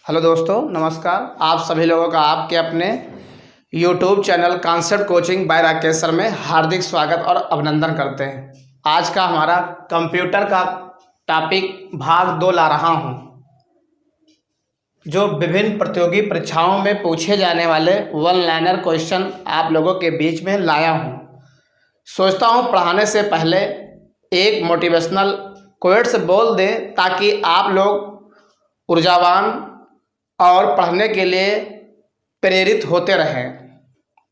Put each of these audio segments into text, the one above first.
Hello दोस्तों, नमस्कार। आप सभी लोगों का आपके अपने YouTube channel concept coaching bye Rakesh sir में हार्दिक स्वागत और अभिनंदन करते हैं। आज का हमारा कंप्यूटर का टॉपिक भाग 2 ला रहा हूं, जो विभिन्न प्रतियोगी परीक्षाओं में पूछे जाने वाले वन लाइनर क्वेश्चन आप लोगों के बीच में लाया हूं। सोचता हूं पढ़ाने से पहले एक मोटिवेशनल कोट्स बोल दें ताकि आप लोग ऊर्जावान और पढ़ने के लिए प्रेरित होते रहें।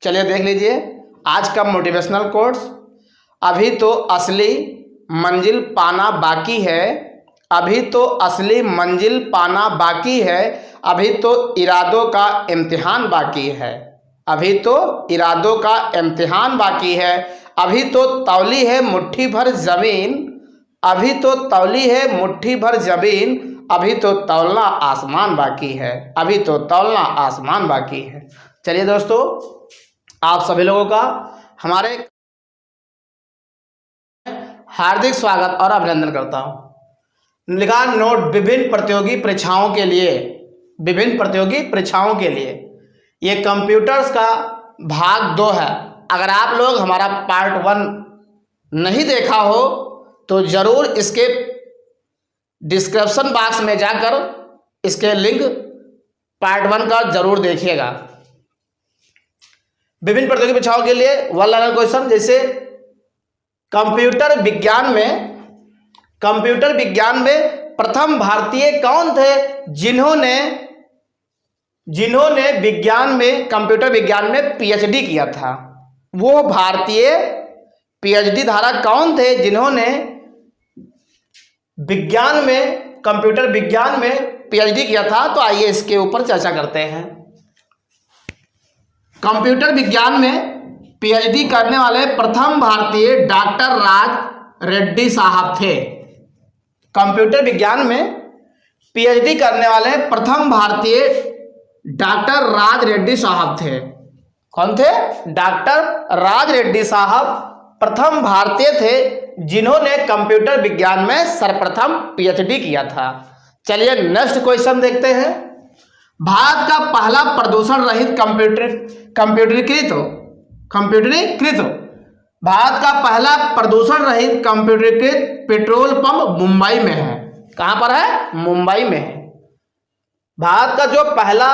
चलिए देख लीजिए आज का मोटिवेशनल कोट्स। अभी तो असली मंजिल पाना बाकी है, अभी तो असली मंजिल पाना बाकी है, अभी तो इरादों का इम्तिहान बाकी है, अभी तो इरादों का इम्तिहान बाकी है, अभी तो तौली है मुट्ठी भर ज़मीन, अभी तो तौली है मुट्ठी भर ज़मीन, अभी तो तौलना आसमान बाकी है, अभी तो तौलना आसमान बाकी है। चलिए दोस्तों, आप सभी लोगों का हमारे हार्दिक स्वागत और अभिनंदन करता हूं। लिखा नोट विभिन्न प्रतियोगी परीक्षाओं के लिए, विभिन्न प्रतियोगी परीक्षाओं के लिए ये कंप्यूटर्स का भाग 2 है। अगर आप लोग हमारा पार्ट 1 नहीं देखा हो तो ज़रूर इसके डिस्क्रिप्शन बॉक्स में जाकर इसके लिंक पार्ट 1 का जरूर देखिएगा। विभिन्न प्रतियोगी परीक्षाओं के लिए वन लाइनर क्वेश्चन, जैसे कंप्यूटर विज्ञान में प्रथम भारतीय कौन थे जिन्होंने विज्ञान में कंप्यूटर विज्ञान में पीएचडी किया था। वो भारतीय पीएचडी धारा कौन थे जिन्होंने विज्ञान में कंप्यूटर विज्ञान में पीएचडी किया था। तो आइए इसके ऊपर चर्चा करते हैं। कंप्यूटर विज्ञान में पीएचडी करने वाले प्रथम भारतीय डॉक्टर राज रेड्डी साहब थे। कंप्यूटर विज्ञान में पीएचडी करने वाले प्रथम भारतीय डॉक्टर राज रेड्डी साहब थे। कौन थे? डॉक्टर राज रेड्डी साहब प्रथम भारतीय थे जिन्होंने कंप्यूटर विज्ञान में सर्वप्रथम पीएचडी किया था। चलिए नेक्स्ट क्वेश्चन देखते हैं। भारत का पहला प्रदूषण रहित कंप्यूटरीकृत भारत का पहला प्रदूषण रहित कंप्यूटरीकृत पेट्रोल पंप मुंबई में है। कहां पर है? मुंबई में है। भारत का जो पहला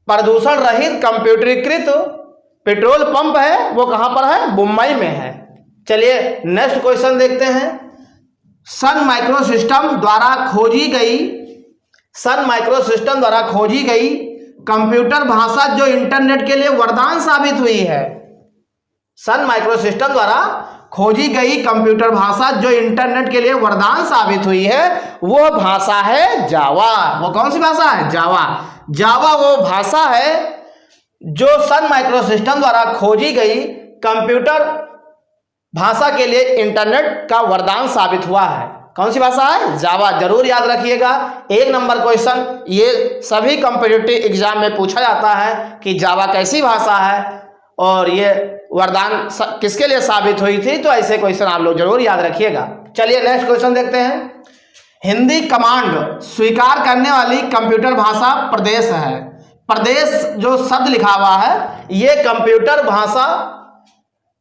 प्रदूषण रहित कंप्यूटरीकृत पेट्रोल पंप है वो कहां पर है? मुंबई में है। चलिए नेक्स्ट क्वेश्चन देखते हैं। सन माइक्रोसिस्टम द्वारा खोजी गई कंप्यूटर भाषा जो इंटरनेट के लिए वरदान साबित हुई है। सन माइक्रोसिस्टम द्वारा खोजी गई कंप्यूटर भाषा जो इंटरनेट के लिए वरदान साबित हुई है वो भाषा है जावा। वो कौन सी भाषा है? जावा। जावा वो भाषा है जो सन माइक्रोसिस्टम द्वारा खोजी गई कंप्यूटर भाषा के लिए इंटरनेट का वरदान साबित हुआ है। कौन सी भाषा है? जावा। जरूर याद रखिएगा, 1 नंबर क्वेश्चन ये सभी कॉम्पिटिटिव एग्जाम में पूछा जाता है कि जावा कैसी भाषा है और ये वरदान किसके लिए साबित हुई थी। तो ऐसे क्वेश्चन आप लोग जरूर याद रखिएगा। चलिए नेक्स्ट क्वेश्चन देखते हैं। हिंदी कमांड स्वीकार करने वाली कंप्यूटर भाषा प्रदेश है। प्रदेश जो शब्द लिखा हुआ है ये कंप्यूटर भाषा,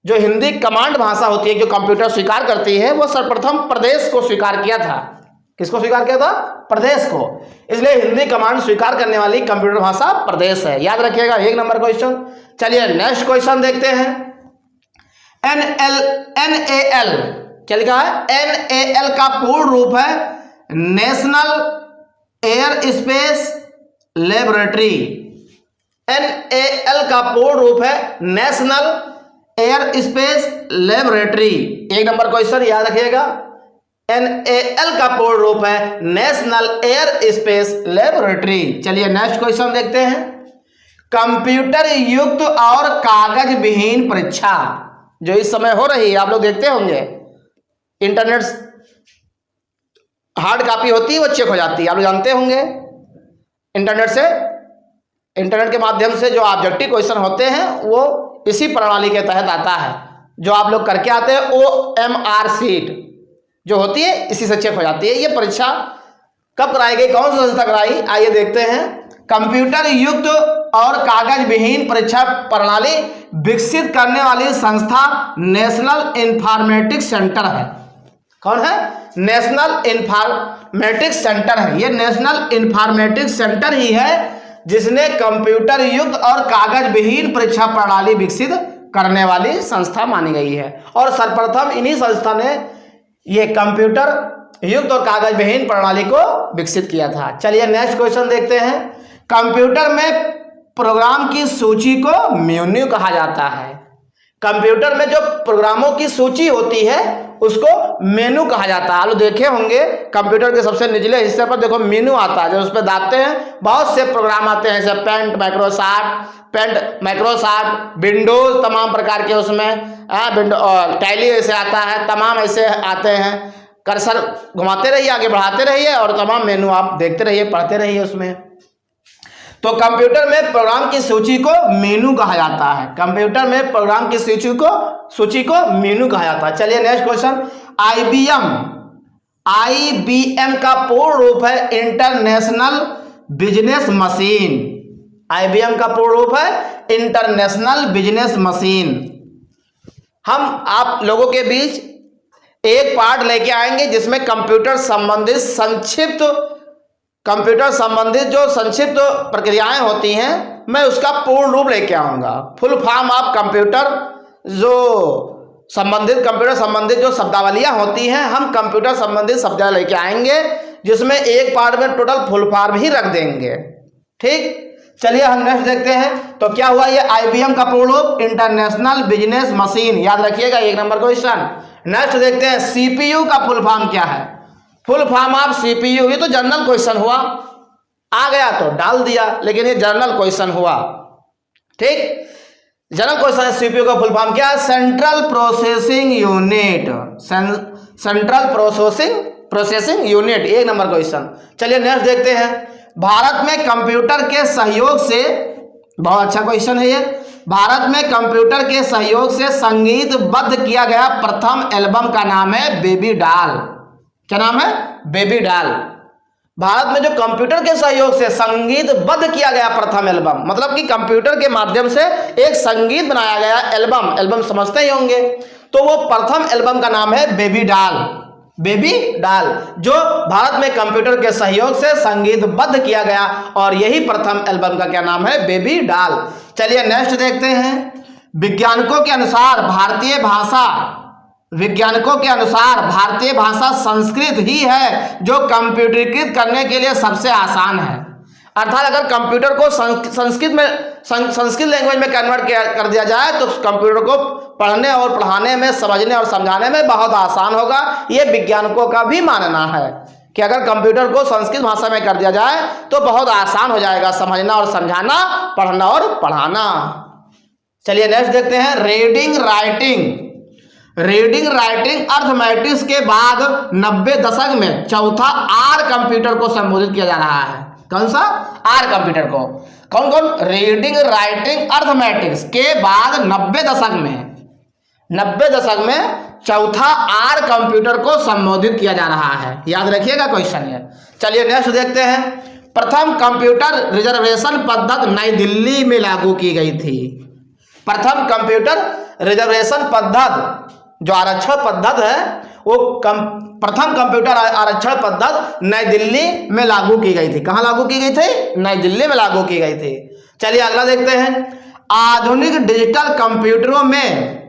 जो हिंदी कमांड भाषा होती है जो कंप्यूटर स्वीकार करती है, वो सर्वप्रथम प्रदेश को स्वीकार किया था। किसको स्वीकार किया था? प्रदेश को। इसलिए हिंदी कमांड स्वीकार करने वाली कंप्यूटर भाषा प्रदेश है। याद रखिएगा, 1 नंबर क्वेश्चन। चलिए नेक्स्ट क्वेश्चन देखते हैं। NAL क्या लिखा है? NAL का पूर्ण रूप है national air space laboratory. NAL का पूर्ण रूप है national air space laboratory. 1 number question याद रखिएगा। NAL का पूर्ण रूप है नेशनल एयर स्पेस लेबोरेटरी। चलिए नेक्स्ट क्वेश्चन देखते हैं। कंप्यूटर युक्त और कागज विहीन परीक्षा जो इस समय हो रही है, आप लोग देखते होंगे, इंटरनेट हार्ड कॉपी होती है वो चेक हो जाती है, आप लोग जानते होंगे। इंटरनेट के माध्यम से जो ऑब्जेक्टिव क्वेश्चन होते हैं वो इसी प्रणाली के तहत आता है। जो आप लोग करके आते हैं OMR शीट जो होती है इसी से चेक हो जाती है। ये परीक्षा कब कराई गई, कौन सी संस्था कराई, आइए देखते हैं। कंप्यूटर युक्त और कागज विहीन परीक्षा प्रणाली विकसित करने वाली संस्था नेशनल इंफॉर्मेटिक्स सेंटर है। कौन है, नेशनल इंफॉर्मेटिक्स सेंटर है। ये नेशनल इंफॉर्मेटिक्स सेंटर ही है जिसने कंप्यूटर युक्त और कागज विहीन परीक्षा प्रणाली विकसित करने वाली संस्था मानी गई है। और सर्वप्रथम इन्हीं संस्था ने ये कंप्यूटर युक्त और कागज विहीन प्रणाली को विकसित किया था। चलिए नेक्स्ट क्वेश्चन देखते हैं। कंप्यूटर में प्रोग्राम की सूची को मेन्यू कहा जाता है। कंप्यूटर में जो प्रोग्रामों की सूची होती है उसको मेनू कहा जाता है। आप लोग देखे होंगे कंप्यूटर के सबसे निचले हिस्से पर देखो मेनू आता है, जब उस पर दाबते हैं बहुत से प्रोग्राम आते हैं, जैसे पेंट माइक्रोसॉफ्ट विंडोज तमाम प्रकार के उसमें टैली ऐसे आता है, तमाम ऐसे आते हैं। कर्सर घुमाते रहिए, आगे बढ़ाते रहिए और तमाम मेनू आप देखते रहिए, पढ़ते रहिए उसमें। तो कंप्यूटर में प्रोग्राम की सूची को मेनू कहा जाता है। कंप्यूटर में प्रोग्राम की सूची को मेनू कहा जाता है। चलिए नेक्स्ट क्वेश्चन। आईबीएम का पूर्ण रूप है इंटरनेशनल बिजनेस मशीन। आईबीएम का पूर्ण रूप है इंटरनेशनल बिजनेस मशीन। हम आप लोगों के बीच एक पार्ट लेके आएंगे जिसमें कंप्यूटर संबंधित जो संक्षिप्त प्रक्रियाएं होती हैं, मैं उसका पूर्ण रूप लेके आऊंगा। फुल फॉर्म आप कंप्यूटर संबंधित जो शब्दावलियां होती हैं, हम कंप्यूटर संबंधित शब्दावली लेके आएंगे जिसमें एक पार्ट में टोटल फुल फॉर्म ही रख देंगे। ठीक, चलिए हम नेक्स्ट देखते हैं। तो क्या हुआ, ये आईबीएम का पूर्ण रूप इंटरनेशनल बिजनेस मशीन, याद रखिएगा, 1 नंबर क्वेश्चन। नेक्स्ट देखते हैं सीपीयू का फुल फॉर्म क्या है। फुल फॉर्म ऑफ सीपीयू, ये तो जनरल क्वेश्चन हुआ, आ गया तो डाल दिया, लेकिन ये जनरल क्वेश्चन हुआ। ठीक, जनरल क्वेश्चन है सीपीयू का फुल फॉर्म क्या है, central processing unit. Central processing unit, 1 number question. चलिए नेक्स्ट देखते हैं। भारत में कंप्यूटर के सहयोग से, बहुत अच्छा क्वेश्चन है ये, भारत में कंप्यूटर के सहयोग से संगीतबद्ध किया गया प्रथम एल्बम का नाम है बेबी डॉल। क्या नाम है, बेबी डॉल। भारत में जो कंप्यूटर के सहयोग से संगीतबद्ध किया गया प्रथम एल्बम, मतलब कि कंप्यूटर के माध्यम से एक संगीत बनाया गया एल्बम समझते ही होंगे, तो वो प्रथम एल्बम का नाम है बेबी डॉल, जो भारत में कंप्यूटर के सहयोग से संगीतबद्ध किया गया, और यही प्रथम एल्बम का क्या नाम है, बेबी डॉल। चलिए नेक्स्ट देखते हैं। वैज्ञानिकों के अनुसार भारतीय भाषा संस्कृत ही है जो कंप्यूटरीकृत करने के लिए सबसे आसान है। अर्थात अगर कंप्यूटर को संस्कृत लैंग्वेज में कन्वर्ट कर दिया जाए तो कंप्यूटर को पढ़ने और पढ़ाने में, समझने और समझाने में बहुत आसान होगा। ये वैज्ञानिकों का भी मानना है कि अगर कंप्यूटर को संस्कृत भाषा में कर दिया जाए तो बहुत आसान हो जाएगा समझना और समझाना, पढ़ना और पढ़ाना। चलिए नेक्स्ट देखते हैं। रीडिंग राइटिंग अर्थमेटिक्स के बाद 90 दशक में चौथा आर कंप्यूटर को संबोधित किया जा रहा है। कौन सा, आर कंप्यूटर को। कौन, रीडिंग राइटिंग अर्थमेटिक्स के बाद 90 दशक में चौथा आर कंप्यूटर को संबोधित किया जा रहा है, याद रखिएगा क्वेश्चन ये। चलिए नेक्स्ट देखते हैं। प्रथम कंप्यूटर रिजर्वेशन पद्धति नई दिल्ली में लागू की गई थी। प्रथम कंप्यूटर रिजर्वेशन पद्धति जो आरक्षण पद्धति है, वो प्रथम कंप्यूटर आरक्षण पद्धति नई दिल्ली में लागू की गई थी। कहां लागू की गई थी, नई दिल्ली में लागू की गई थी। चलिए अगला देखते हैं। आधुनिक डिजिटल कंप्यूटरों में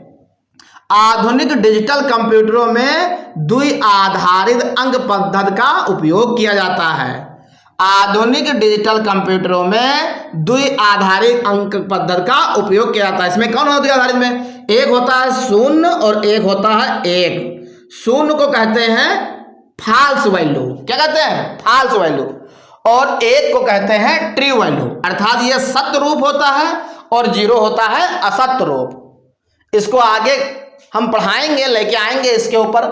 द्वि आधारित अंक पद्धति का उपयोग किया जाता है। आधुनिक डिजिटल कंप्यूटरों में द्वि आधारित अंक पद्धति का उपयोग किया जाता है। इसमें कौन होता है आधारित में, एक होता है शून्य और एक होता है एक। शून्य को कहते हैं फॉल्स वैल्यू, क्या कहते हैं, फॉल्स वैल्यू, और एक को कहते हैं ट्रू वैल्यू। अर्थात ये सत्य रूप होता है और जीरो होता है असत्य रूप। इसको आगे हम पढ़ाएंगे, लेके आएंगे इसके ऊपर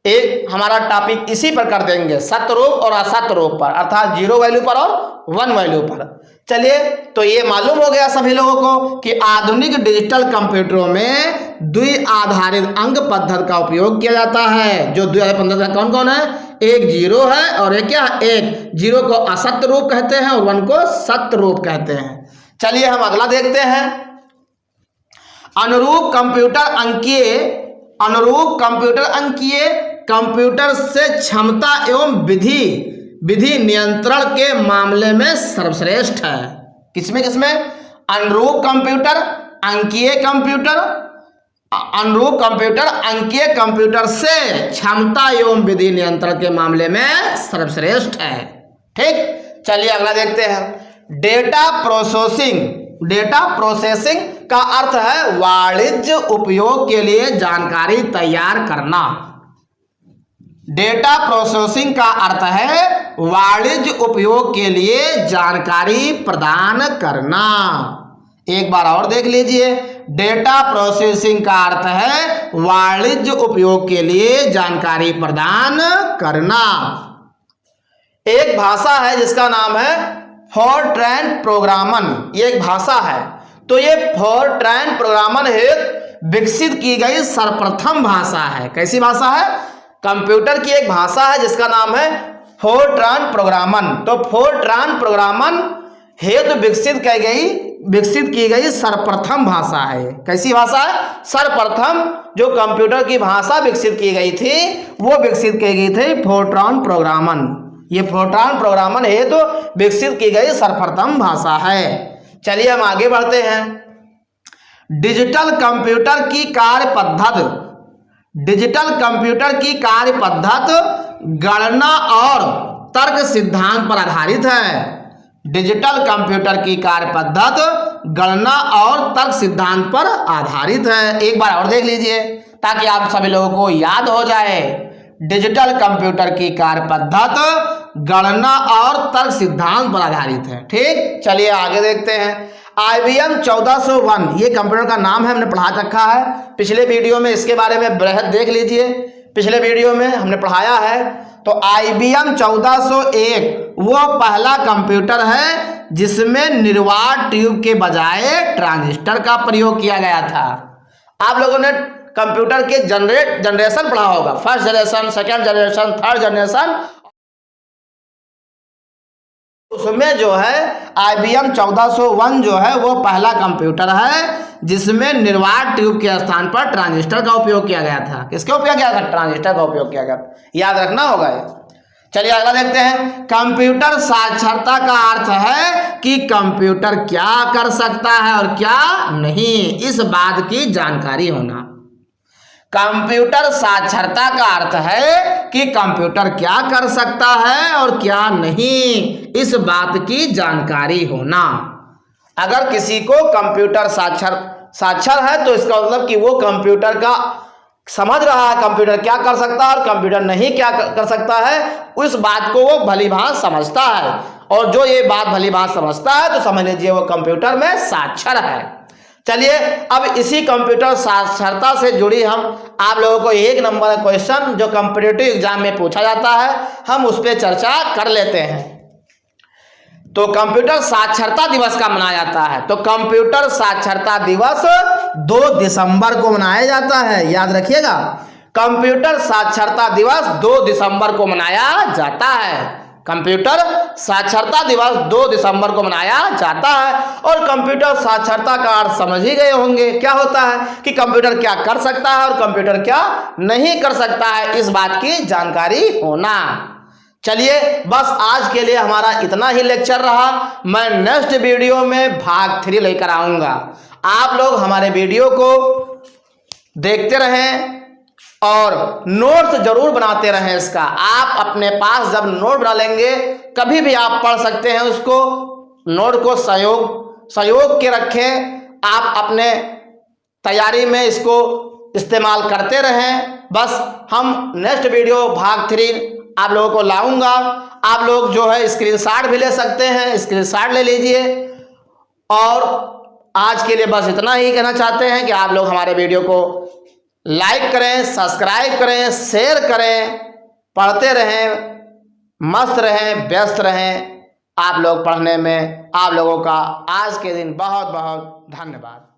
एक हमारा टॉपिक इसी पर कर देंगे, सत्य रूप और असत्य रूप पर, अर्थात 0 वैल्यू पर और 1 वैल्यू पर। चलिए, तो ये मालूम हो गया सभी लोगों को कि आधुनिक डिजिटल कंप्यूटरों में द्वि आधारित अंक पद्धति का उपयोग किया जाता है। जो 2015 का कौन कौन है? एक 0 है और एक क्या है? एक 0 को असत्य रूप कहते हैं और 1 को सत्य रूप कहते हैं। चलिए हम अगला देखते हैं। अनुरूप कंप्यूटर अंकीय कंप्यूटर से क्षमता एवं विधि नियंत्रण के मामले में सर्वश्रेष्ठ है। किसमें? अनुरूप कंप्यूटर अंकीय कंप्यूटर से क्षमता एवं विधि नियंत्रण के मामले में सर्वश्रेष्ठ है। ठीक, चलिए अगला देखते हैं। डेटा प्रोसेसिंग का अर्थ है वाणिज्य उपयोग के लिए जानकारी तैयार करना। डेटा प्रोसेसिंग का अर्थ है वाणिज्य उपयोग के लिए जानकारी प्रदान करना। एक बार और देख लीजिए, डेटा प्रोसेसिंग का अर्थ है वाणिज्य उपयोग के लिए जानकारी प्रदान करना। एक भाषा है जिसका नाम है फोरट्रैन प्रोग्रामन। ये एक भाषा है, तो ये फोरट्रैन प्रोग्रामन हेतु विकसित की गई सर्वप्रथम भाषा है। कैसी भाषा है? कंप्यूटर की एक भाषा है जिसका नाम है फोरट्रैन प्रोग्रामन। तो फोरट्रैन प्रोग्रामन हेतु विकसित की गई सर्वप्रथम भाषा है। कैसी भाषा है? सर्वप्रथम जो कंप्यूटर की भाषा विकसित की गई थी वो विकसित की गई थी फोरट्रैन प्रोग्रामन। ये फोरट्रैन प्रोग्रामन हेतु विकसित की गई सर्वप्रथम भाषा है। चलिए हम आगे बढ़ते हैं। डिजिटल कंप्यूटर की कार्य पद्धति गणना और तर्क सिद्धांत पर आधारित है। डिजिटल कंप्यूटर की कार्य पद्धति गणना और तर्क सिद्धांत पर आधारित है। एक बार और देख लीजिए ताकि आप सभी लोगों को याद हो जाए। डिजिटल कंप्यूटर की कार्य पद्धति गणना और तर्क सिद्धांत पर आधारित है। ठीक, चलिए आगे देखते हैं। IBM 1401 ये कंप्यूटर का नाम है, हमने पढ़ा रखा है पिछले वीडियो में, इसके बारे में बृहद देख लीजिए। पिछले वीडियो में हमने पढ़ाया है। तो IBM 1401 वो पहला कंप्यूटर है जिसमें निर्वात ट्यूब के बजाय ट्रांजिस्टर का प्रयोग किया गया था। आप लोगों ने कंप्यूटर के जनरेशन पढ़ा होगा, first generation, second generation, third generation. उसमें जो है IBM 1401 जो है वो पहला कंप्यूटर है जिसमें निर्वात ट्यूब के स्थान पर ट्रांजिस्टर का उपयोग किया गया था। किसका उपयोग किया था? ट्रांजिस्टर का उपयोग किया गया। याद रखना होगा ये। चलिए अगला देखते हैं। कंप्यूटर साक्षरता का अर्थ है कि कंप्यूटर क्या कर सकता है और क्या नहीं, इस बात की जानकारी होना। कंप्यूटर साक्षरता का अर्थ है कि कंप्यूटर क्या कर सकता है और क्या नहीं, इस बात की जानकारी होना। अगर किसी को कंप्यूटर साक्षर है तो इसका मतलब कि वो कंप्यूटर का समझ रहा है, कंप्यूटर क्या कर सकता है और कंप्यूटर नहीं क्या कर सकता है, उस बात को वो भलीभांति समझता है। और जो ये बात भलीभांति समझता है तो समझ लीजिए वो कंप्यूटर में साक्षर है। चलिए अब इसी कंप्यूटर साक्षरता से जुड़ी हम आप लोगों को 1 नंबर का क्वेश्चन जो कॉम्पिटिटिव एग्जाम में पूछा जाता है हम उस पर चर्चा कर लेते हैं। तो कंप्यूटर साक्षरता दिवस का मनाया जाता है। तो कंप्यूटर साक्षरता दिवस 2 दिसंबर को मनाया जाता है। याद रखिएगा, कंप्यूटर साक्षरता दिवस 2 दिसंबर को मनाया जाता है। कंप्यूटर साक्षरता दिवस 2 दिसंबर को मनाया जाता है। और कंप्यूटर साक्षरता का अर्थ समझ ही गए होंगे, क्या होता है कि कंप्यूटर क्या कर सकता है और कंप्यूटर क्या नहीं कर सकता है, इस बात की जानकारी होना। चलिए बस आज के लिए हमारा इतना ही लेक्चर रहा। मैं नेक्स्ट वीडियो में भाग 3 लेकर आऊंगा। आप लोग हमारे वीडियो को देखते रहें और नोट्स जरूर बनाते रहें। इसका आप अपने पास जब नोट बना लेंगे कभी भी आप पढ़ सकते हैं उसको। नोट को सहयोग के रखें, आप अपने तैयारी में इसको इस्तेमाल करते रहें। बस हम नेक्स्ट वीडियो भाग 3 आप लोगों को लाऊंगा। आप लोग जो है स्क्रीनशॉट भी ले सकते हैं, स्क्रीनशॉट ले लीजिए। और आज के लिए बस इतना ही कहना चाहते हैं कि आप लोग हमारे वीडियो को लाइक करें, सब्सक्राइब करें, शेयर करें, पढ़ते रहें, मस्त रहें, व्यस्त रहें। आप लोग पढ़ने में, आप लोगों का आज के दिन बहुत बहुत धन्यवाद।